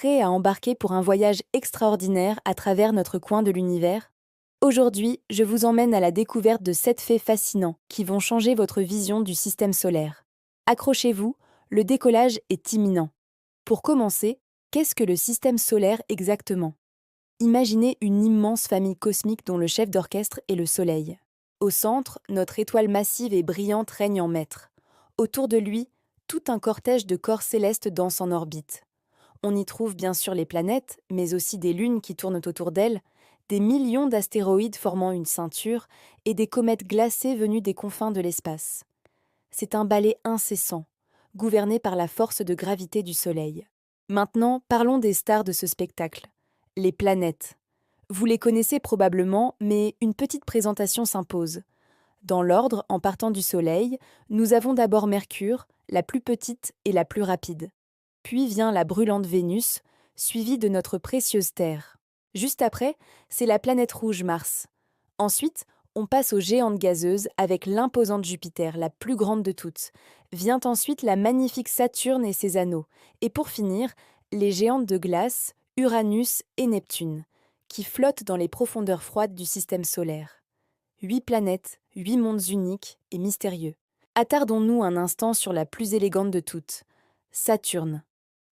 prêt à embarquer pour un voyage extraordinaire à travers notre coin de l'univers? Aujourd'hui, je vous emmène à la découverte de 7 faits fascinants qui vont changer votre vision du système solaire. Accrochez-vous, le décollage est imminent. Pour commencer, qu'est-ce que le système solaire exactement? Imaginez une immense famille cosmique dont le chef d'orchestre est le Soleil. Au centre, notre étoile massive et brillante règne en maître. Autour de lui, tout un cortège de corps célestes danse en orbite. On y trouve bien sûr les planètes, mais aussi des lunes qui tournent autour d'elles, des millions d'astéroïdes formant une ceinture et des comètes glacées venues des confins de l'espace. C'est un ballet incessant, gouverné par la force de gravité du Soleil. Maintenant, parlons des stars de ce spectacle, les planètes. Vous les connaissez probablement, mais une petite présentation s'impose. Dans l'ordre, en partant du Soleil, nous avons d'abord Mercure, la plus petite et la plus rapide. Puis vient la brûlante Vénus, suivie de notre précieuse Terre. Juste après, c'est la planète rouge Mars. Ensuite, on passe aux géantes gazeuses avec l'imposante Jupiter, la plus grande de toutes. Vient ensuite la magnifique Saturne et ses anneaux. Et pour finir, les géantes de glace, Uranus et Neptune, qui flottent dans les profondeurs froides du système solaire. 8 planètes, 8 mondes uniques et mystérieux. Attardons-nous un instant sur la plus élégante de toutes, Saturne.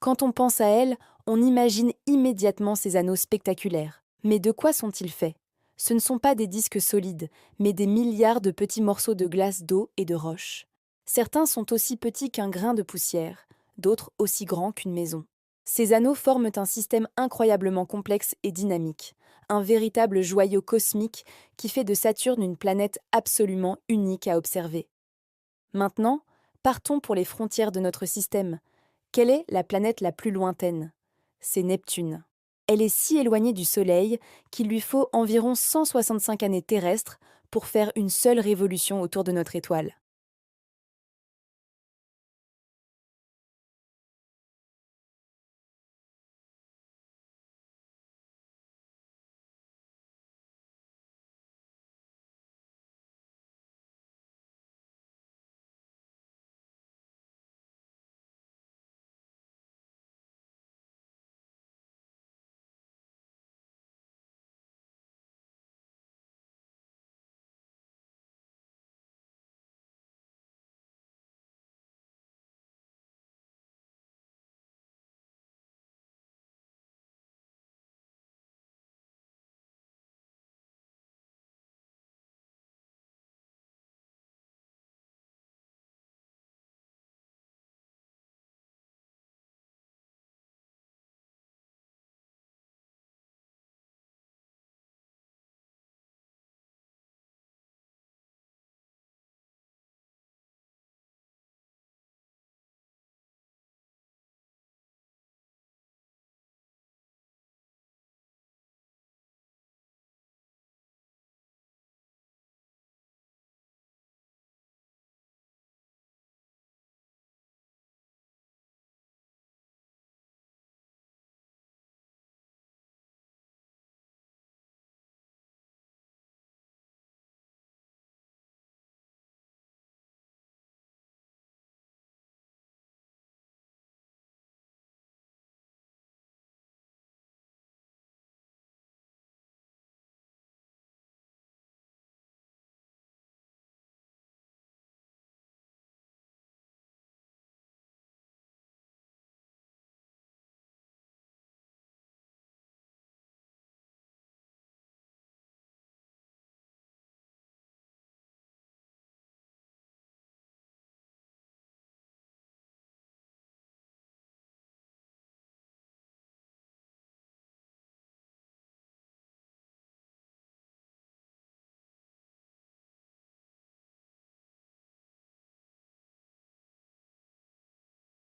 Quand on pense à elle, on imagine immédiatement ses anneaux spectaculaires. Mais de quoi sont-ils faits? Ce ne sont pas des disques solides, mais des milliards de petits morceaux de glace d'eau et de roches. Certains sont aussi petits qu'un grain de poussière, d'autres aussi grands qu'une maison. Ces anneaux forment un système incroyablement complexe et dynamique, un véritable joyau cosmique qui fait de Saturne une planète absolument unique à observer. Maintenant, partons pour les frontières de notre système. Quelle est la planète la plus lointaine? C'est Neptune. Elle est si éloignée du Soleil qu'il lui faut environ 165 années terrestres pour faire une seule révolution autour de notre étoile.